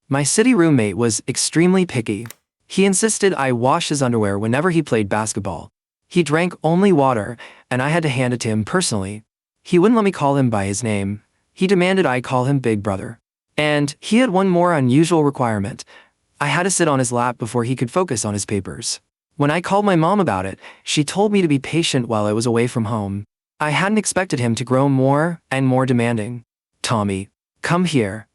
My city roommate was extremely picky. He insisted I wash his underwear whenever he played basketball. He drank only water, and I had to hand it to him personally. He wouldn't let me call him by his name. He demanded I call him Big Brother. And he had one more unusual requirement. I had to sit on his lap before he could focus on his papers. When I called my mom about it, she told me to be patient while I was away from home. I hadn't expected him to grow more and more demanding. Tommy, come here.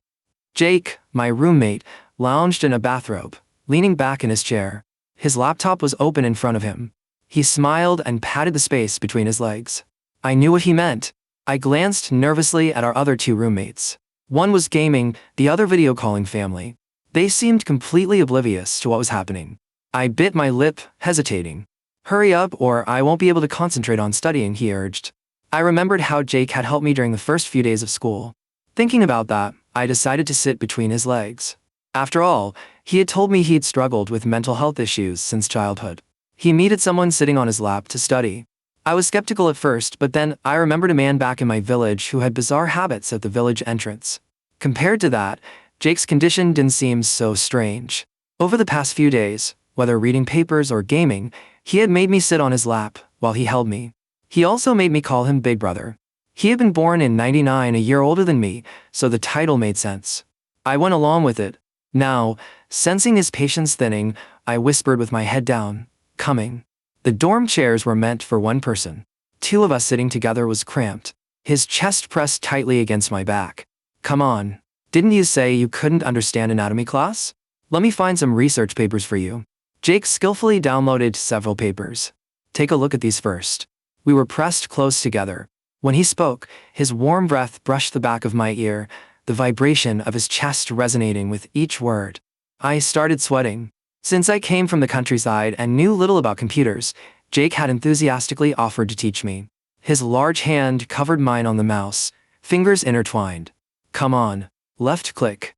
Jake, my roommate, lounged in a bathrobe, leaning back in his chair. His laptop was open in front of him. He smiled and patted the space between his legs. I knew what he meant. I glanced nervously at our other two roommates. One was gaming, the other video calling family. They seemed completely oblivious to what was happening. I bit my lip, hesitating. Hurry up or I won't be able to concentrate on studying, he urged. I remembered how Jake had helped me during the first few days of school. Thinking about that, I decided to sit between his legs. After all, he had told me he'd struggled with mental health issues since childhood. He needed someone sitting on his lap to study. I was skeptical at first, but then I remembered a man back in my village who had bizarre habits at the village entrance. Compared to that, Jake's condition didn't seem so strange. Over the past few days, whether reading papers or gaming, he had made me sit on his lap while he held me. He also made me call him Big Brother. He had been born in '99, a year older than me, so the title made sense. I went along with it. Now, sensing his patience thinning, I whispered with my head down, coming. The dorm chairs were meant for one person. Two of us sitting together was cramped. His chest pressed tightly against my back. Come on. Didn't you say you couldn't understand anatomy class? Let me find some research papers for you. Jake skillfully downloaded several papers. Take a look at these first. We were pressed close together. When he spoke, his warm breath brushed the back of my ear, the vibration of his chest resonating with each word. I started sweating. Since I came from the countryside and knew little about computers, Jake had enthusiastically offered to teach me. His large hand covered mine on the mouse, fingers intertwined. Come on. Left click.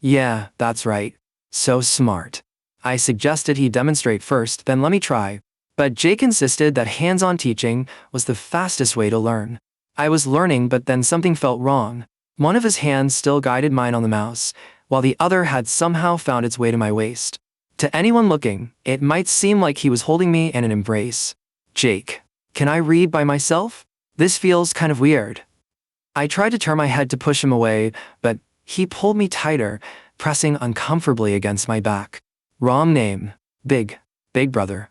Yeah, that's right. So smart. I suggested he demonstrate first, then let me try. But Jake insisted that hands-on teaching was the fastest way to learn. I was learning, but then something felt wrong. One of his hands still guided mine on the mouse, while the other had somehow found its way to my waist. To anyone looking, it might seem like he was holding me in an embrace. Jake, can I read by myself? This feels kind of weird. I tried to turn my head to push him away, but he pulled me tighter, pressing uncomfortably against my back. Wrong name. Big Brother.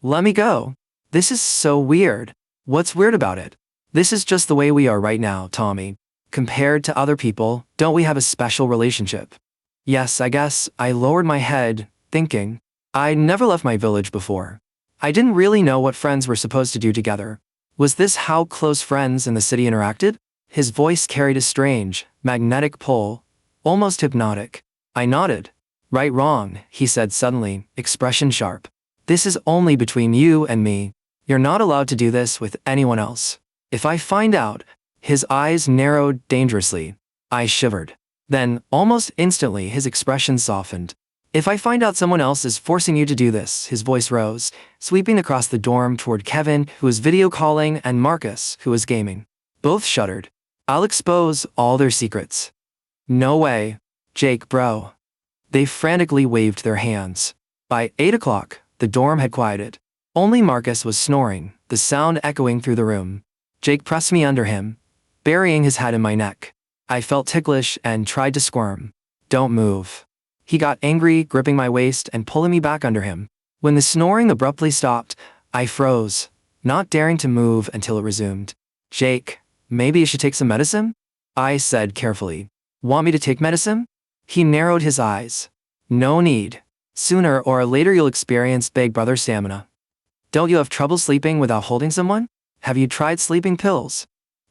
Let me go. This is so weird. What's weird about it? This is just the way we are right now, Tommy. Compared to other people, don't we have a special relationship? Yes, I guess. I lowered my head, thinking. I'd never left my village before. I didn't really know what friends were supposed to do together. Was this how close friends in the city interacted? His voice carried a strange, magnetic pull, almost hypnotic. I nodded. Right, wrong, he said suddenly, expression sharp. This is only between you and me. You're not allowed to do this with anyone else. If I find out, his eyes narrowed dangerously. I shivered. Then, almost instantly, his expression softened. If I find out someone else is forcing you to do this, his voice rose, sweeping across the dorm toward Kevin, who was video calling, and Marcus, who was gaming. Both shuddered. I'll expose all their secrets. No way. Jake, bro. They frantically waved their hands. By 8 o'clock, the dorm had quieted. Only Marcus was snoring, the sound echoing through the room. Jake pressed me under him, burying his head in my neck. I felt ticklish and tried to squirm. Don't move. He got angry, gripping my waist and pulling me back under him. When the snoring abruptly stopped, I froze, not daring to move until it resumed. Jake, maybe you should take some medicine? I said carefully. Want me to take medicine? He narrowed his eyes. No need. Sooner or later you'll experience Big Brother stamina. Don't you have trouble sleeping without holding someone? Have you tried sleeping pills?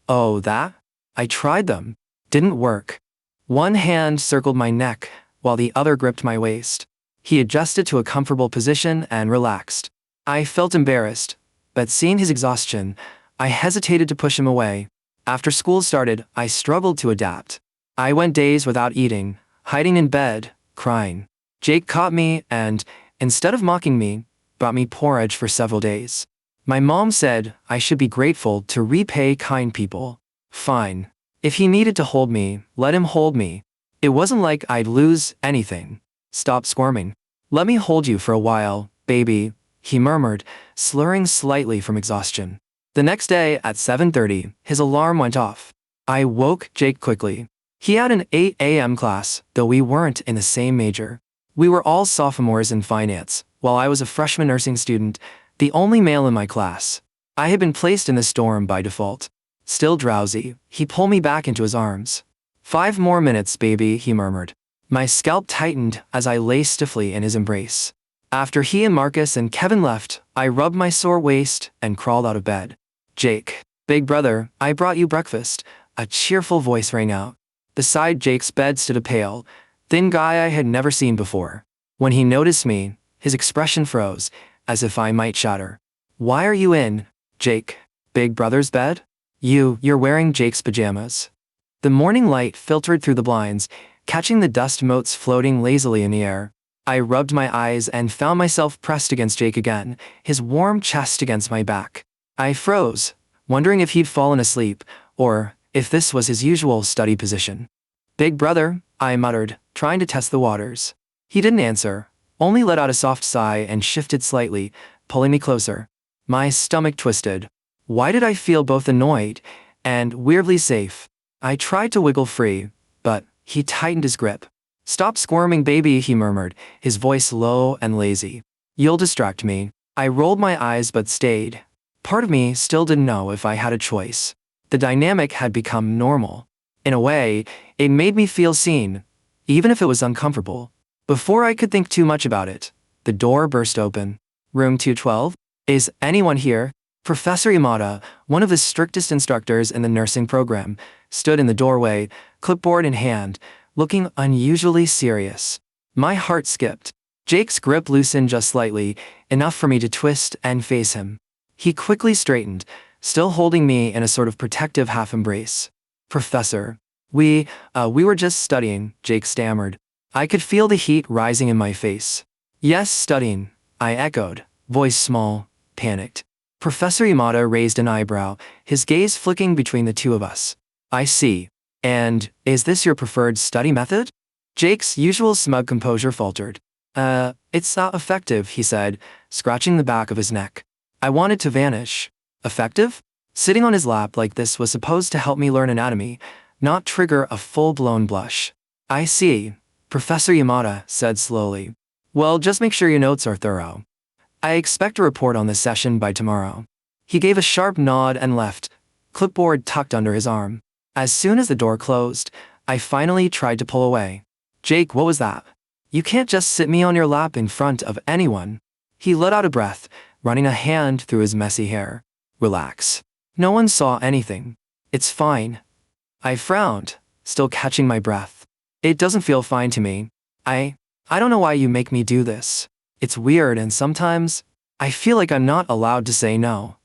Oh, that? I tried them. Didn't work. One hand circled my neck, while the other gripped my waist. He adjusted to a comfortable position and relaxed. I felt embarrassed, but seeing his exhaustion, I hesitated to push him away. After school started, I struggled to adapt. I went days without eating, hiding in bed, crying. Jake caught me and, instead of mocking me, brought me porridge for several days. My mom said I should be grateful to repay kind people. Fine. If he needed to hold me, let him hold me. It wasn't like I'd lose anything. Stop squirming. Let me hold you for a while, baby, he murmured, slurring slightly from exhaustion. The next day at 7:30, his alarm went off. I woke Jake quickly. He had an 8 a.m. class, though we weren't in the same major. We were all sophomores in finance, while I was a freshman nursing student, the only male in my class. I had been placed in this dorm by default. Still drowsy, he pulled me back into his arms. 5 more minutes, baby, he murmured. My scalp tightened as I lay stiffly in his embrace. After he and Marcus and Kevin left, I rubbed my sore waist and crawled out of bed. Jake, big brother, I brought you breakfast, a cheerful voice rang out. Beside Jake's bed stood a pale, thin guy I had never seen before. When he noticed me, his expression froze, as if I might shatter. Why are you in, Jake, big brother's bed? You're wearing Jake's pajamas. The morning light filtered through the blinds, catching the dust motes floating lazily in the air. I rubbed my eyes and found myself pressed against Jake again, his warm chest against my back. I froze, wondering if he'd fallen asleep, or if this was his usual study position. Big brother, I muttered, trying to test the waters. He didn't answer, only let out a soft sigh and shifted slightly, pulling me closer. My stomach twisted. Why did I feel both annoyed and weirdly safe? I tried to wiggle free, but he tightened his grip. Stop squirming, baby, he murmured, his voice low and lazy. You'll distract me. I rolled my eyes but stayed. Part of me still didn't know if I had a choice. The dynamic had become normal. In a way, it made me feel seen, even if it was uncomfortable. Before I could think too much about it, the door burst open. Room 212? Is anyone here? Professor Yamada, one of the strictest instructors in the nursing program, stood in the doorway, clipboard in hand, looking unusually serious. My heart skipped. Jake's grip loosened just slightly, enough for me to twist and face him. He quickly straightened, still holding me in a sort of protective half-embrace. Professor, we were just studying, Jake stammered. I could feel the heat rising in my face. Yes, studying, I echoed, voice small, panicked. Professor Yamada raised an eyebrow, his gaze flicking between the two of us. I see. And is this your preferred study method? Jake's usual smug composure faltered. It's not effective, he said, scratching the back of his neck. I wanted to vanish. Effective? Sitting on his lap like this was supposed to help me learn anatomy, not trigger a full-blown blush. I see, Professor Yamada said slowly. Well, just make sure your notes are thorough. I expect a report on this session by tomorrow. He gave a sharp nod and left, clipboard tucked under his arm. As soon as the door closed, I finally tried to pull away. Jake, what was that? You can't just sit me on your lap in front of anyone. He let out a breath, running a hand through his messy hair. Relax. No one saw anything. It's fine. I frowned, still catching my breath. It doesn't feel fine to me. I don't know why you make me do this. It's weird and sometimes, I feel like I'm not allowed to say no.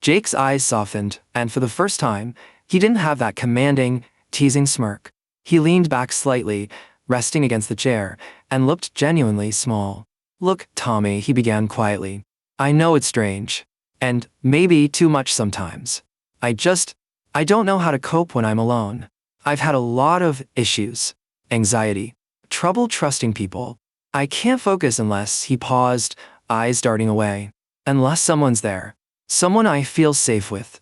Jake's eyes softened, and for the first time, he didn't have that commanding, teasing smirk. He leaned back slightly, resting against the chair, and looked genuinely small. Look, Tommy, he began quietly. I know it's strange. And maybe too much sometimes. I don't know how to cope when I'm alone. I've had a lot of issues. Anxiety. Trouble trusting people. I can't focus unless, he paused, eyes darting away. Unless someone's there. Someone I feel safe with.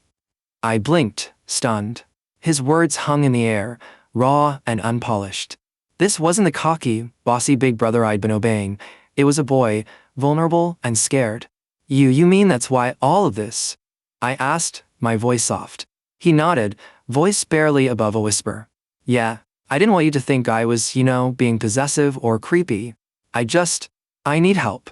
I blinked, stunned. His words hung in the air, raw and unpolished. This wasn't the cocky, bossy big brother I'd been obeying. It was a boy, vulnerable and scared. You mean that's why all of this? I asked, my voice soft. He nodded, voice barely above a whisper. Yeah, I didn't want you to think I was, being possessive or creepy. I need help.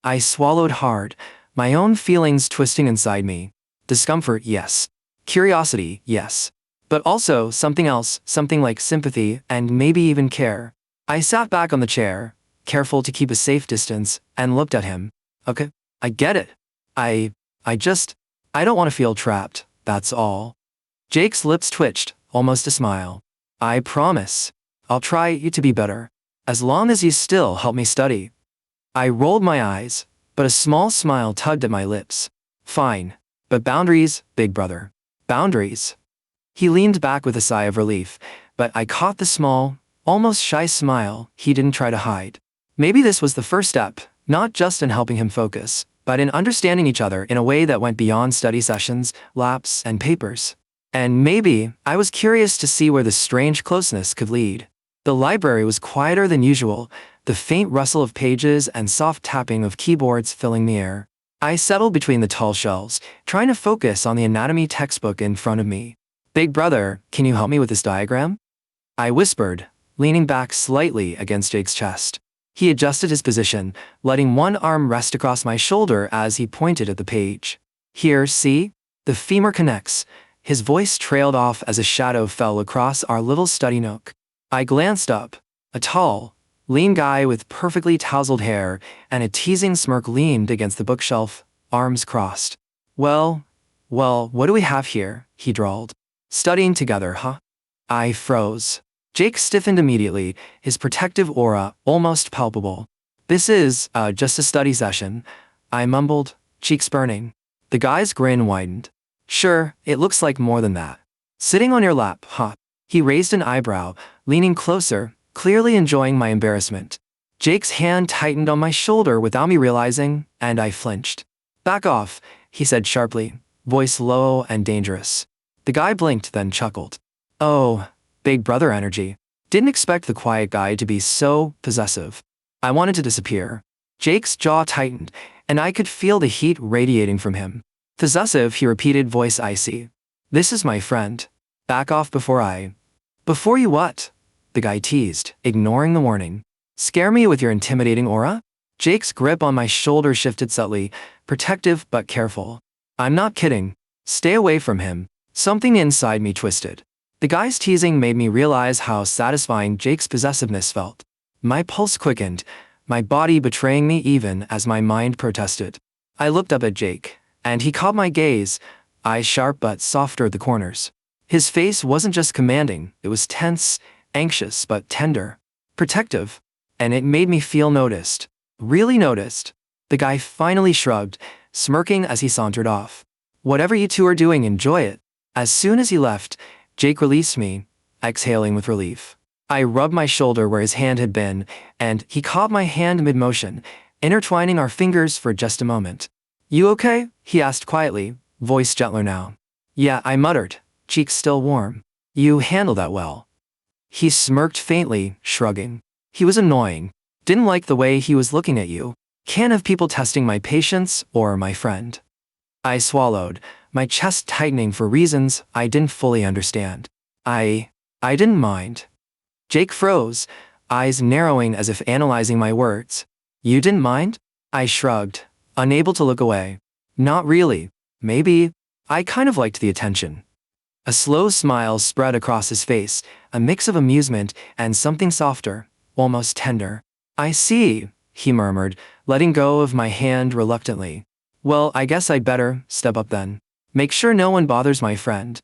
I swallowed hard, my own feelings twisting inside me. Discomfort, yes. Curiosity, yes. But also something else, something like sympathy and maybe even care. I sat back on the chair, careful to keep a safe distance, and looked at him. Okay, I get it. I don't want to feel trapped, that's all. Jake's lips twitched, almost a smile. I promise. I'll try to be better. As long as you still help me study. I rolled my eyes, but a small smile tugged at my lips. Fine. But boundaries, big brother. Boundaries. He leaned back with a sigh of relief, but I caught the small, almost shy smile he didn't try to hide. Maybe this was the first step, not just in helping him focus, but in understanding each other in a way that went beyond study sessions, laps, and papers. And maybe I was curious to see where this strange closeness could lead. The library was quieter than usual, the faint rustle of pages and soft tapping of keyboards filling the air. I settled between the tall shelves, trying to focus on the anatomy textbook in front of me. "Big brother, can you help me with this diagram?" I whispered, leaning back slightly against Jake's chest. He adjusted his position, letting one arm rest across my shoulder as he pointed at the page. "Here, see? The femur connects." His voice trailed off as a shadow fell across our little study nook. I glanced up. A tall, lean guy with perfectly tousled hair and a teasing smirk leaned against the bookshelf, arms crossed. Well, what do we have here?" he drawled. "Studying together, huh?" I froze. Jake stiffened immediately, his protective aura almost palpable. "This is, just a study session," I mumbled, cheeks burning. The guy's grin widened. "Sure, it looks like more than that. Sitting on your lap, huh?" He raised an eyebrow, leaning closer, clearly enjoying my embarrassment. Jake's hand tightened on my shoulder without me realizing, and I flinched. "Back off," he said sharply, voice low and dangerous. The guy blinked then chuckled. "Oh, big brother energy. Didn't expect the quiet guy to be so possessive." I wanted to disappear. Jake's jaw tightened, and I could feel the heat radiating from him. "Possessive," he repeated, voice icy. "This is my friend. Back off before I—" "Before you what?" the guy teased, ignoring the warning. "Scare me with your intimidating aura?" Jake's grip on my shoulder shifted subtly, protective but careful. "I'm not kidding. Stay away from him." Something inside me twisted. The guy's teasing made me realize how satisfying Jake's possessiveness felt. My pulse quickened, my body betraying me even as my mind protested. I looked up at Jake, and he caught my gaze, eyes sharp but softer at the corners. His face wasn't just commanding, it was tense, anxious but tender, protective, and it made me feel noticed. Really noticed. The guy finally shrugged, smirking as he sauntered off. "Whatever you two are doing, enjoy it." As soon as he left, Jake released me, exhaling with relief. I rubbed my shoulder where his hand had been, and he caught my hand mid-motion, intertwining our fingers for just a moment. "You okay?" he asked quietly, voice gentler now. "Yeah," I muttered, cheeks still warm. "You handled that well." He smirked faintly, shrugging. He was annoying. Didn't like the way he was looking at you. Can't have people testing my patience or my friend. I swallowed, my chest tightening for reasons I didn't fully understand. I didn't mind. Jake froze, eyes narrowing as if analyzing my words. "You didn't mind?" I shrugged, unable to look away. "Not really. Maybe. I kind of liked the attention." A slow smile spread across his face, a mix of amusement and something softer, almost tender. "I see," he murmured, letting go of my hand reluctantly. "Well, I guess I'd better step up then. Make sure no one bothers my friend."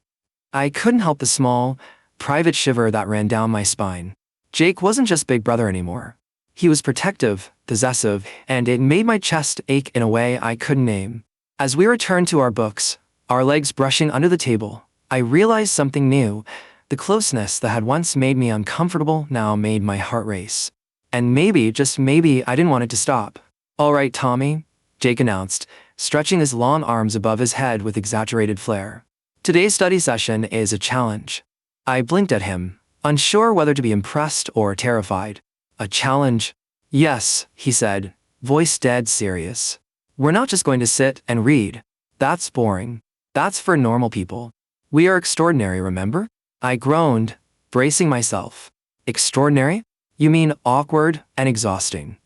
I couldn't help the small, private shiver that ran down my spine. Jake wasn't just big brother anymore. He was protective, possessive, and it made my chest ache in a way I couldn't name. As we returned to our books, our legs brushing under the table, I realized something new. The closeness that had once made me uncomfortable now made my heart race. And maybe, just maybe, I didn't want it to stop. "All right, Tommy," Jake announced, stretching his long arms above his head with exaggerated flair. "Today's study session is a challenge." I blinked at him, unsure whether to be impressed or terrified. "A challenge?" "Yes," he said, voice dead serious. "We're not just going to sit and read. That's boring. That's for normal people. We are extraordinary, remember?" I groaned, bracing myself. "Extraordinary? You mean awkward and exhausting?"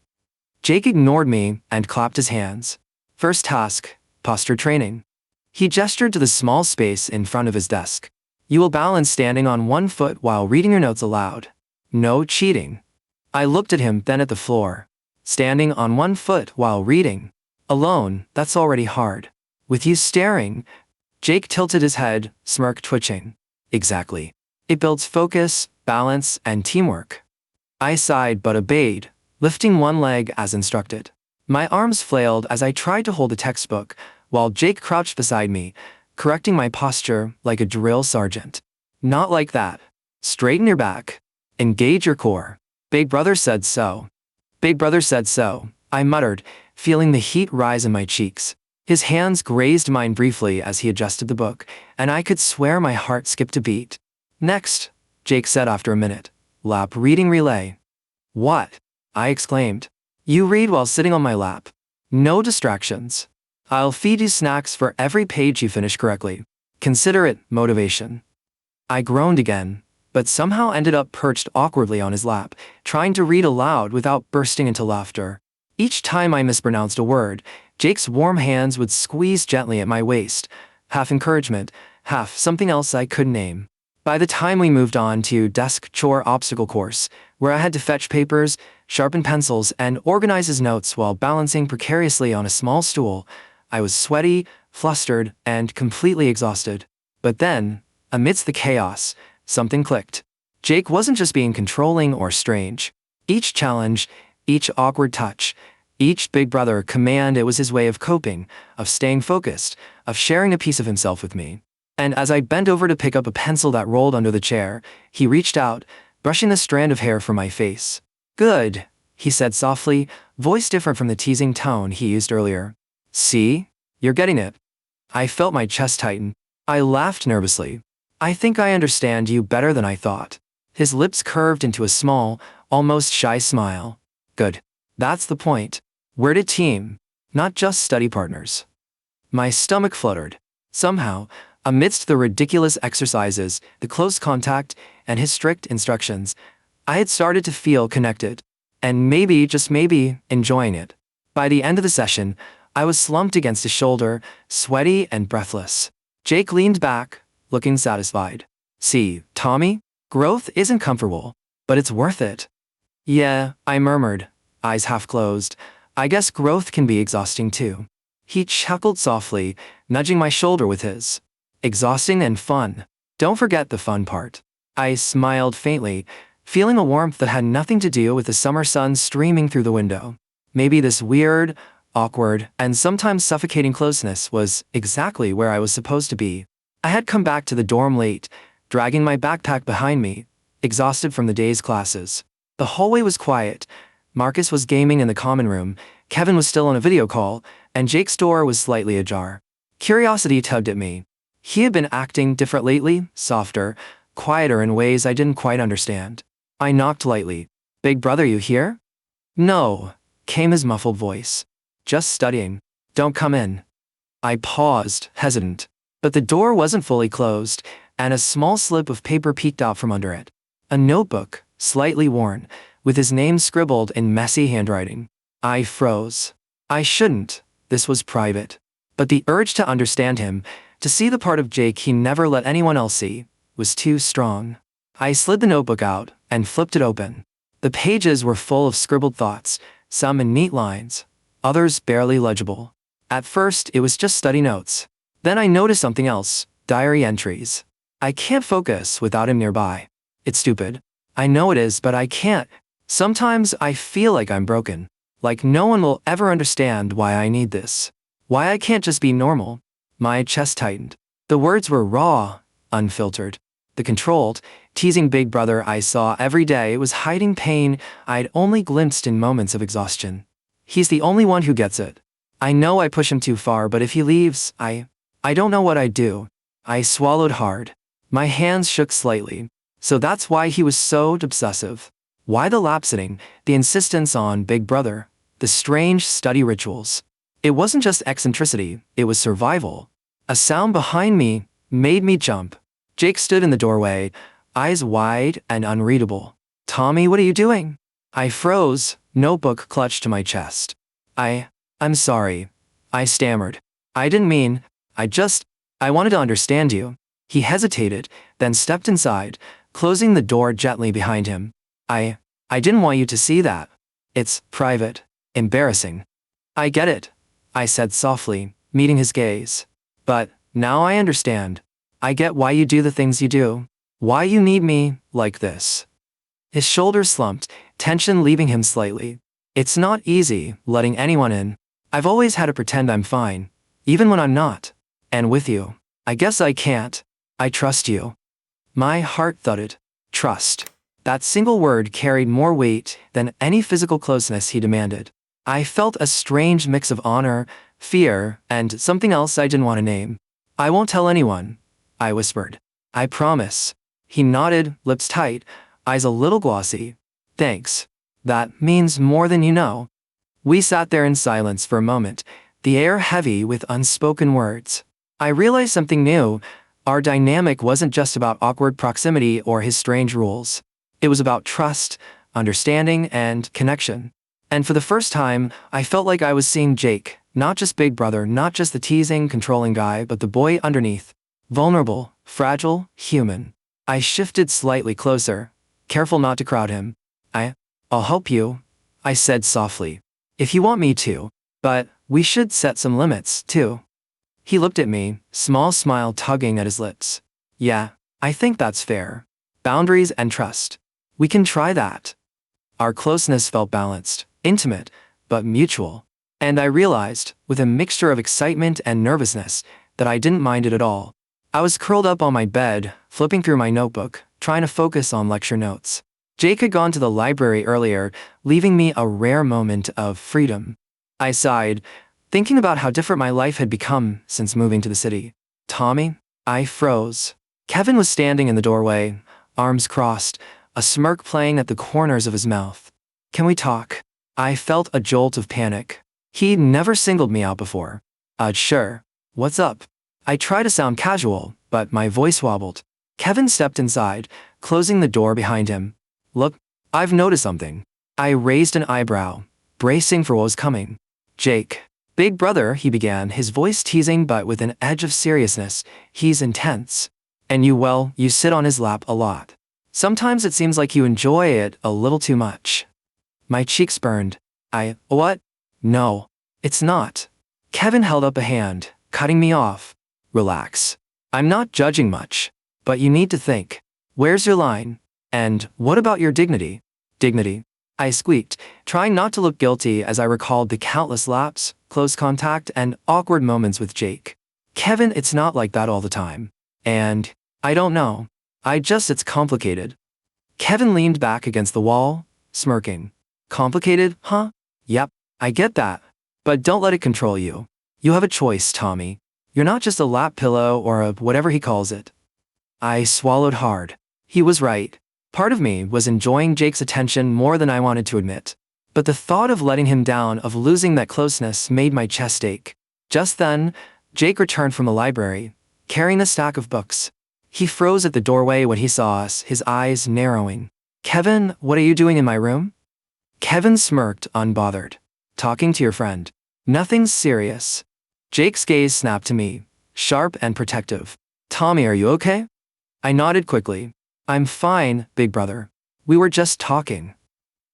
Jake ignored me and clapped his hands. "First task, posture training." He gestured to the small space in front of his desk. "You will balance standing on one foot while reading your notes aloud. No cheating." I looked at him, then at the floor. Standing on one foot while reading. Alone, that's already hard. With you staring. Jake tilted his head, smirk twitching. "Exactly. It builds focus, balance, and teamwork." I sighed but obeyed, lifting one leg as instructed. My arms flailed as I tried to hold the textbook, while Jake crouched beside me, correcting my posture like a drill sergeant. "Not like that. Straighten your back." Engage your core. Big Brother said so. Big Brother said so, I muttered, feeling the heat rise in my cheeks. His hands grazed mine briefly as he adjusted the book, and I could swear my heart skipped a beat. Next, Jake said after a minute. Lap reading relay. What? I exclaimed. You read while sitting on my lap. No distractions. I'll feed you snacks for every page you finish correctly. Consider it motivation. I groaned again, but somehow ended up perched awkwardly on his lap, trying to read aloud without bursting into laughter. Each time I mispronounced a word, Jake's warm hands would squeeze gently at my waist, half encouragement, half something else I couldn't name. By the time we moved on to desk chore obstacle course, where I had to fetch papers, sharpen pencils, and organize his notes while balancing precariously on a small stool, I was sweaty, flustered, and completely exhausted. But then, amidst the chaos, something clicked. Jake wasn't just being controlling or strange. Each challenge, each awkward touch, each Big Brother command, it was his way of coping, of staying focused, of sharing a piece of himself with me. And as I bent over to pick up a pencil that rolled under the chair, he reached out, brushing the strand of hair from my face. Good, he said softly, voice different from the teasing tone he used earlier. See? You're getting it. I felt my chest tighten. I laughed nervously. I think I understand you better than I thought. His lips curved into a small, almost shy smile. Good. That's the point. We're a team, not just study partners. My stomach fluttered. Somehow, amidst the ridiculous exercises, the close contact, and his strict instructions, I had started to feel connected, and maybe, just maybe, enjoying it. By the end of the session, I was slumped against his shoulder, sweaty and breathless. Jake leaned back, looking satisfied. See, Tommy? Growth isn't comfortable, but it's worth it. Yeah, I murmured, eyes half closed. I guess growth can be exhausting too. He chuckled softly, nudging my shoulder with his. Exhausting and fun. Don't forget the fun part. I smiled faintly, feeling a warmth that had nothing to do with the summer sun streaming through the window. Maybe this weird, awkward, and sometimes suffocating closeness was exactly where I was supposed to be. I had come back to the dorm late, dragging my backpack behind me, exhausted from the day's classes. The hallway was quiet. Marcus was gaming in the common room, Kevin was still on a video call, and Jake's door was slightly ajar. Curiosity tugged at me. He had been acting different lately, softer, quieter in ways I didn't quite understand. I knocked lightly. Big Brother, you here? No, came his muffled voice. Just studying. Don't come in. I paused, hesitant. But the door wasn't fully closed, and a small slip of paper peeked out from under it. A notebook, slightly worn, with his name scribbled in messy handwriting. I froze. I shouldn't. This was private. But the urge to understand him, to see the part of Jake he never let anyone else see, was too strong. I slid the notebook out and flipped it open. The pages were full of scribbled thoughts, some in neat lines, others barely legible. At first, it was just study notes. Then I noticed something else, diary entries. I can't focus without him nearby. It's stupid. I know it is, but I can't. Sometimes I feel like I'm broken. Like no one will ever understand why I need this. Why I can't just be normal. My chest tightened. The words were raw, unfiltered. The controlled, teasing Big Brother I saw every day was hiding pain I'd only glimpsed in moments of exhaustion. He's the only one who gets it. I know I push him too far, but if he leaves, I don't know what I'd do. I swallowed hard. My hands shook slightly. So that's why he was so obsessive. Why the lap sitting, the insistence on Big Brother, the strange study rituals. It wasn't just eccentricity, it was survival. A sound behind me made me jump. Jake stood in the doorway, eyes wide and unreadable. Tommy, what are you doing? I froze, notebook clutched to my chest. I'm sorry. I stammered. I didn't mean, I wanted to understand you. He hesitated, then stepped inside, closing the door gently behind him. I didn't want you to see that. It's private, embarrassing. I get it, I said softly, meeting his gaze. But now I understand. I get why you do the things you do. Why you need me like this. His shoulders slumped, tension leaving him slightly. It's not easy letting anyone in. I've always had to pretend I'm fine, even when I'm not. And with you, I guess I can't. I trust you. My heart thudded. Trust. That single word carried more weight than any physical closeness he demanded. I felt a strange mix of honor, fear, and something else I didn't want to name. "I won't tell anyone," I whispered. "I promise." He nodded, lips tight, eyes a little glossy. "Thanks. That means more than you know." We sat there in silence for a moment, the air heavy with unspoken words. I realized something new. Our dynamic wasn't just about awkward proximity or his strange rules. It was about trust, understanding, and connection. And for the first time, I felt like I was seeing Jake, not just Big Brother, not just the teasing, controlling guy, but the boy underneath. Vulnerable, fragile, human. I shifted slightly closer, careful not to crowd him. I'll help you," I said softly. "If you want me to. But we should set some limits, too." He looked at me, small smile tugging at his lips. "Yeah, I think that's fair. Boundaries and trust. We can try that." Our closeness felt balanced, intimate, but mutual. And I realized, with a mixture of excitement and nervousness, that I didn't mind it at all. I was curled up on my bed, flipping through my notebook, trying to focus on lecture notes. Jake had gone to the library earlier, leaving me a rare moment of freedom. I sighed, thinking about how different my life had become since moving to the city. "Tommy?" I froze. Kevin was standing in the doorway, arms crossed, a smirk playing at the corners of his mouth. "Can we talk?" I felt a jolt of panic. He'd never singled me out before. Sure. What's up?" I tried to sound casual, but my voice wobbled. Kevin stepped inside, closing the door behind him. "Look, I've noticed something." I raised an eyebrow, bracing for what was coming. "Jake." "Big Brother," he began, his voice teasing but with an edge of seriousness. "He's intense. And you sit on his lap a lot. Sometimes it seems like you enjoy it a little too much." My cheeks burned. What? "No, it's not." Kevin held up a hand, cutting me off. "Relax. I'm not judging much. But you need to think. Where's your line? And what about your dignity?" "Dignity?" I squeaked, trying not to look guilty as I recalled the countless laps, close contact, and awkward moments with Jake. "Kevin, it's not like that all the time. And I don't know. It's complicated." Kevin leaned back against the wall, smirking. "Complicated, huh? Yep, I get that. But don't let it control you. You have a choice, Tommy. You're not just a lap pillow or a whatever he calls it." I swallowed hard. He was right. Part of me was enjoying Jake's attention more than I wanted to admit. But the thought of letting him down, of losing that closeness, made my chest ache. Just then, Jake returned from the library, carrying a stack of books. He froze at the doorway when he saw us, his eyes narrowing. "Kevin, what are you doing in my room?" Kevin smirked, unbothered. "Talking to your friend. Nothing serious." Jake's gaze snapped to me, sharp and protective. "Tommy, are you okay?" I nodded quickly. "I'm fine, Big Brother. We were just talking."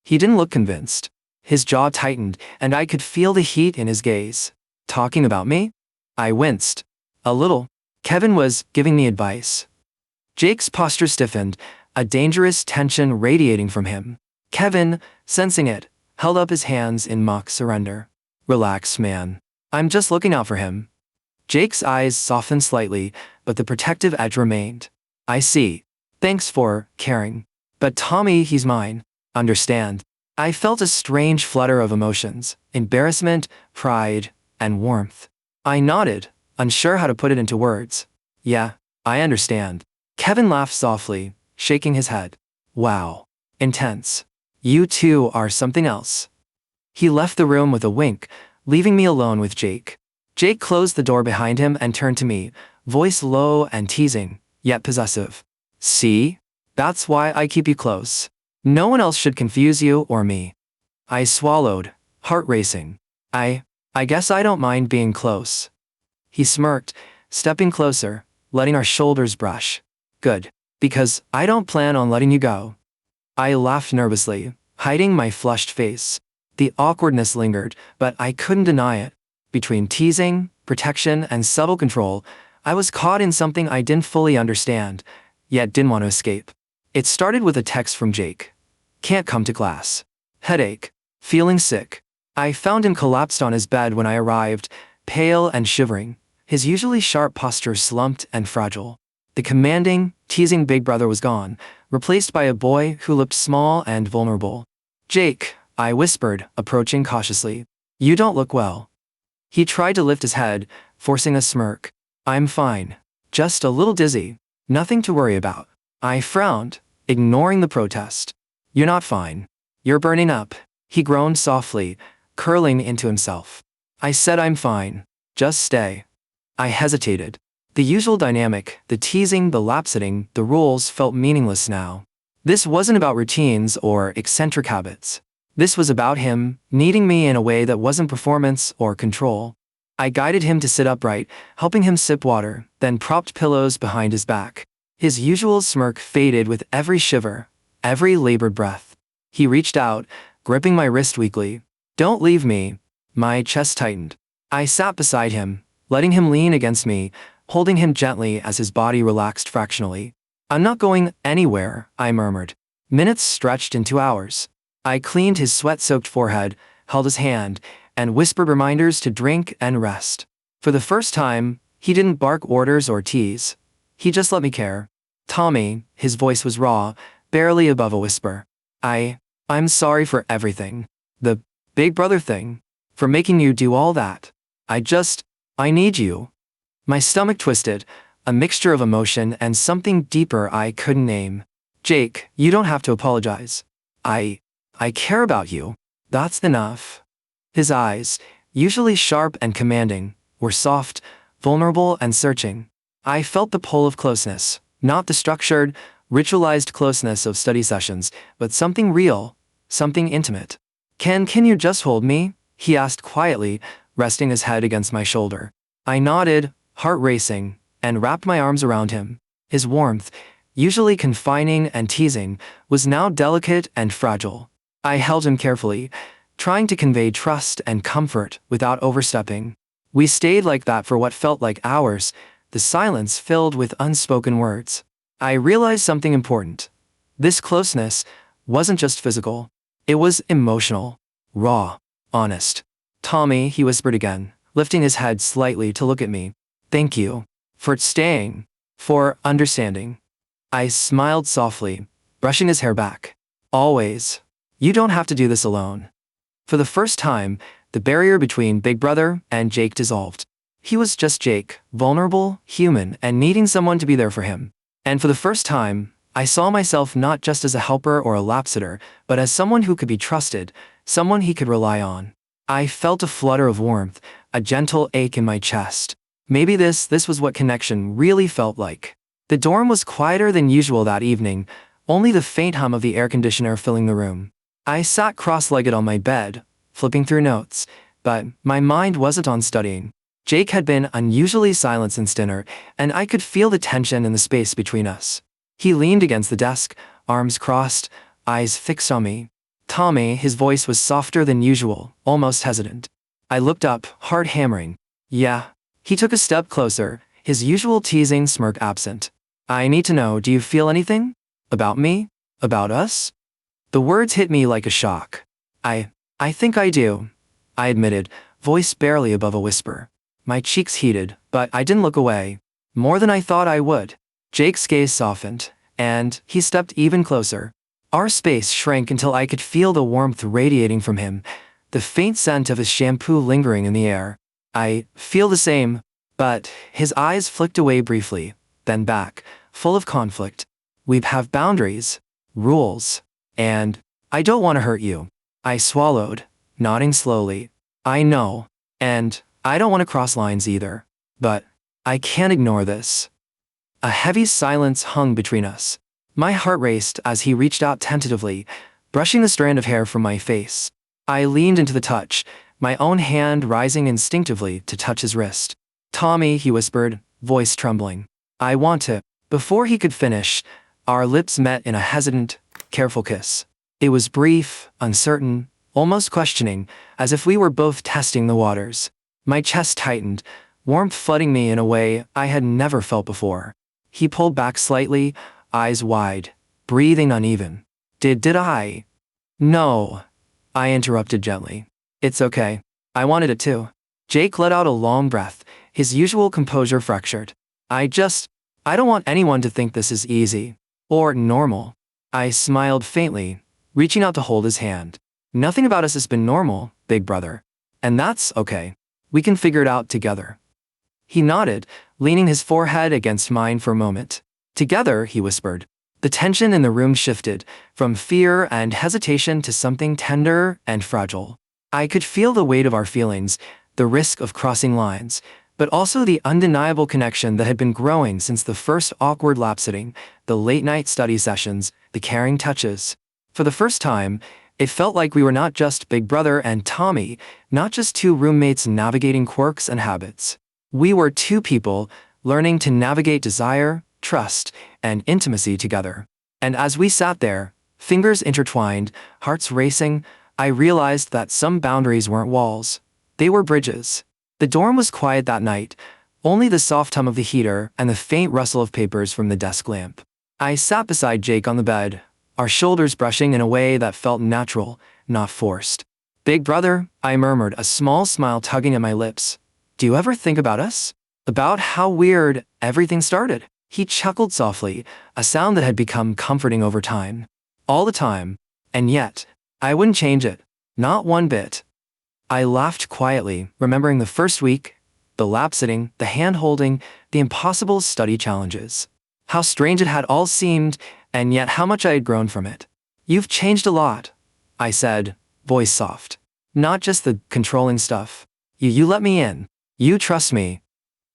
He didn't look convinced. His jaw tightened, and I could feel the heat in his gaze. "Talking about me?" I winced. "A little." Kevin was giving me advice. Jake's posture stiffened, a dangerous tension radiating from him. Kevin, sensing it, held up his hands in mock surrender. "Relax, man. I'm just looking out for him." Jake's eyes softened slightly, but the protective edge remained. "I see. Thanks for caring. But Tommy, he's mine. Understand?" I felt a strange flutter of emotions, embarrassment, pride, and warmth. I nodded, unsure how to put it into words. "Yeah, I understand." Kevin laughed softly, shaking his head. "Wow. Intense. You two are something else." He left the room with a wink, leaving me alone with Jake. Jake closed the door behind him and turned to me, voice low and teasing, yet possessive. "See? That's why I keep you close. No one else should confuse you or me." I swallowed, heart racing. I guess I don't mind being close." He smirked, stepping closer, letting our shoulders brush. "Good. Because I don't plan on letting you go." I laughed nervously, hiding my flushed face. The awkwardness lingered, but I couldn't deny it. Between teasing, protection, and subtle control, I was caught in something I didn't fully understand, yet didn't want to escape. It started with a text from Jake. "Can't come to class. Headache. Feeling sick." I found him collapsed on his bed when I arrived, pale and shivering, his usually sharp posture slumped and fragile. The commanding, teasing Big Brother was gone, replaced by a boy who looked small and vulnerable. "Jake," I whispered, approaching cautiously. "You don't look well." He tried to lift his head, forcing a smirk. "I'm fine. Just a little dizzy. Nothing to worry about." I frowned, ignoring the protest. "You're not fine. You're burning up," he groaned softly, curling into himself. I said I'm fine. Just stay. I hesitated. The usual dynamic, the teasing, the lap-sitting, the rules felt meaningless now. This wasn't about routines or eccentric habits. This was about him, needing me in a way that wasn't performance or control. I guided him to sit upright, helping him sip water, then propped pillows behind his back. His usual smirk faded with every shiver, every labored breath. He reached out, gripping my wrist weakly. "Don't leave me." My chest tightened. I sat beside him, letting him lean against me, holding him gently as his body relaxed fractionally. "I'm not going anywhere," I murmured. Minutes stretched into hours. I cleaned his sweat-soaked forehead, held his hand, and whispered reminders to drink and rest. For the first time, he didn't bark orders or tease. He just let me care. "Tommy," his voice was raw, barely above a whisper. I'm sorry for everything. The big brother thing. For making you do all that. I need you." My stomach twisted, a mixture of emotion and something deeper I couldn't name. "Jake, you don't have to apologize. I care about you. That's enough." His eyes, usually sharp and commanding, were soft, vulnerable and searching. I felt the pull of closeness, not the structured, ritualized closeness of study sessions, but something real, something intimate. Can you just hold me?" he asked quietly, resting his head against my shoulder. I nodded, heart racing, and wrapped my arms around him. His warmth, usually confining and teasing, was now delicate and fragile. I held him carefully, trying to convey trust and comfort without overstepping. We stayed like that for what felt like hours, the silence filled with unspoken words. I realized something important. This closeness wasn't just physical. It was emotional, raw, honest. "Tommy," he whispered again, lifting his head slightly to look at me. "Thank you. For staying. For understanding." I smiled softly, brushing his hair back. "Always. You don't have to do this alone." For the first time, the barrier between Big Brother and Jake dissolved. He was just Jake, vulnerable, human, and needing someone to be there for him. And for the first time, I saw myself not just as a helper or a lap-sitter, but as someone who could be trusted, someone he could rely on. I felt a flutter of warmth, a gentle ache in my chest. Maybe this was what connection really felt like. The dorm was quieter than usual that evening, only the faint hum of the air conditioner filling the room. I sat cross-legged on my bed, flipping through notes, but my mind wasn't on studying. Jake had been unusually silent since dinner, and I could feel the tension in the space between us. He leaned against the desk, arms crossed, eyes fixed on me. "Tommy," his voice was softer than usual, almost hesitant. I looked up, heart hammering. "Yeah." He took a step closer, his usual teasing smirk absent. "I need to know, do you feel anything? About me? About us?" The words hit me like a shock. I think I do," I admitted, voice barely above a whisper. My cheeks heated, but I didn't look away. More than I thought I would. Jake's gaze softened, and he stepped even closer. Our space shrank until I could feel the warmth radiating from him, the faint scent of his shampoo lingering in the air. "I feel the same," but his eyes flicked away briefly, then back, full of conflict. "We have boundaries, rules, and I don't want to hurt you." I swallowed, nodding slowly. "I know, and I don't want to cross lines either, but I can't ignore this." A heavy silence hung between us. My heart raced as he reached out tentatively, brushing the strand of hair from my face. I leaned into the touch, my own hand rising instinctively to touch his wrist. "Tommy," he whispered, voice trembling. "I want to." Before he could finish, our lips met in a hesitant, careful kiss. It was brief, uncertain, almost questioning, as if we were both testing the waters. My chest tightened, warmth flooding me in a way I had never felt before. He pulled back slightly, eyes wide, breathing uneven. Did I? "No," I interrupted gently. "It's okay. I wanted it too." Jake let out a long breath, his usual composure fractured. I don't want anyone to think this is easy. Or normal. I smiled faintly, reaching out to hold his hand. Nothing about us has been normal, big brother. And that's okay. We can figure it out together. He nodded, leaning his forehead against mine for a moment. Together, he whispered. The tension in the room shifted, from fear and hesitation to something tender and fragile. I could feel the weight of our feelings, the risk of crossing lines, but also the undeniable connection that had been growing since the first awkward lap sitting, the late-night study sessions, the caring touches. For the first time, it felt like we were not just Big Brother and Tommy, not just two roommates navigating quirks and habits. We were two people learning to navigate desire, trust, and intimacy together. And as we sat there, fingers intertwined, hearts racing, I realized that some boundaries weren't walls. They were bridges. The dorm was quiet that night, only the soft hum of the heater and the faint rustle of papers from the desk lamp. I sat beside Jake on the bed, our shoulders brushing in a way that felt natural, not forced. Big brother, I murmured, a small smile tugging at my lips. Do you ever think about us? About how weird everything started? He chuckled softly, a sound that had become comforting over time. All the time. And yet, I wouldn't change it. Not one bit. I laughed quietly, remembering the first week, the lap sitting, the hand-holding, the impossible study challenges. How strange it had all seemed, and yet how much I had grown from it. You've changed a lot, I said, voice soft. Not just the controlling stuff. You let me in. You trust me.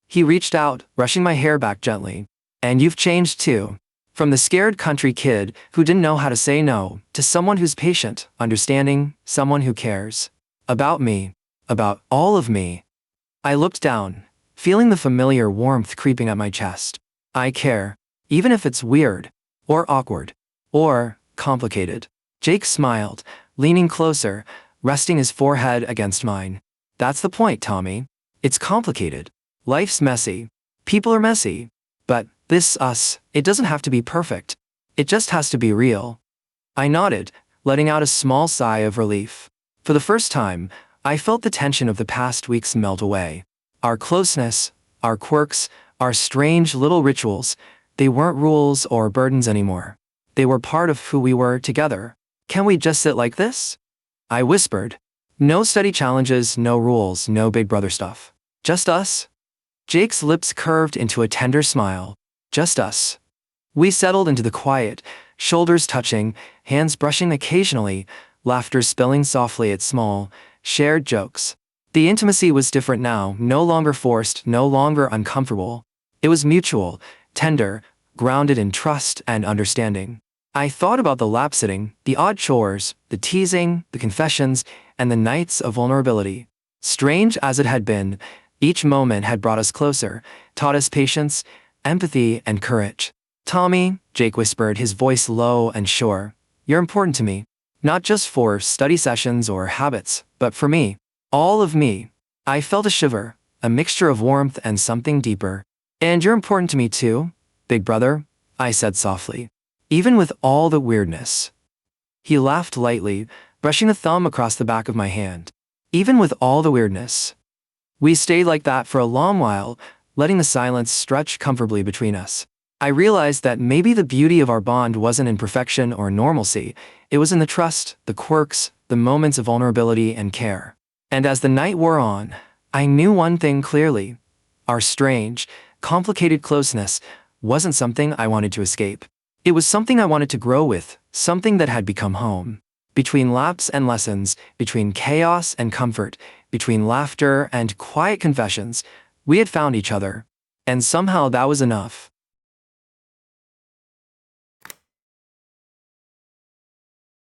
He reached out, brushing my hair back gently. And you've changed too. From the scared country kid who didn't know how to say no, to someone who's patient, understanding, someone who cares. About me. About all of me. I looked down, feeling the familiar warmth creeping at my chest. I care, even if it's weird, or awkward, or complicated. Jake smiled, leaning closer, resting his forehead against mine. That's the point, Tommy. It's complicated. Life's messy. People are messy. But us, it doesn't have to be perfect. It just has to be real. I nodded, letting out a small sigh of relief. For the first time, I felt the tension of the past weeks melt away. Our closeness, our quirks, our strange little rituals, they weren't rules or burdens anymore. They were part of who we were together. Can we just sit like this? I whispered. No study challenges, no rules, no Big Brother stuff. Just us? Jake's lips curved into a tender smile. Just us. We settled into the quiet, shoulders touching, hands brushing occasionally, laughter spilling softly at small, shared jokes. The intimacy was different now, no longer forced, no longer uncomfortable. It was mutual, tender, grounded in trust and understanding. I thought about the lap sitting, the odd chores, the teasing, the confessions, and the nights of vulnerability. Strange as it had been, each moment had brought us closer, taught us patience, empathy, and courage. Tommy, Jake whispered, his voice low and sure, you're important to me. Not just for study sessions or habits, but for me. All of me. I felt a shiver, a mixture of warmth and something deeper. And you're important to me too, Big Brother, I said softly. Even with all the weirdness. He laughed lightly, brushing a thumb across the back of my hand. Even with all the weirdness. We stayed like that for a long while, letting the silence stretch comfortably between us. I realized that maybe the beauty of our bond wasn't in perfection or normalcy, it was in the trust, the quirks, the moments of vulnerability and care. And as the night wore on, I knew one thing clearly. Our strange, complicated closeness wasn't something I wanted to escape. It was something I wanted to grow with, something that had become home. Between laps and lessons, between chaos and comfort, between laughter and quiet confessions, we had found each other. And somehow that was enough.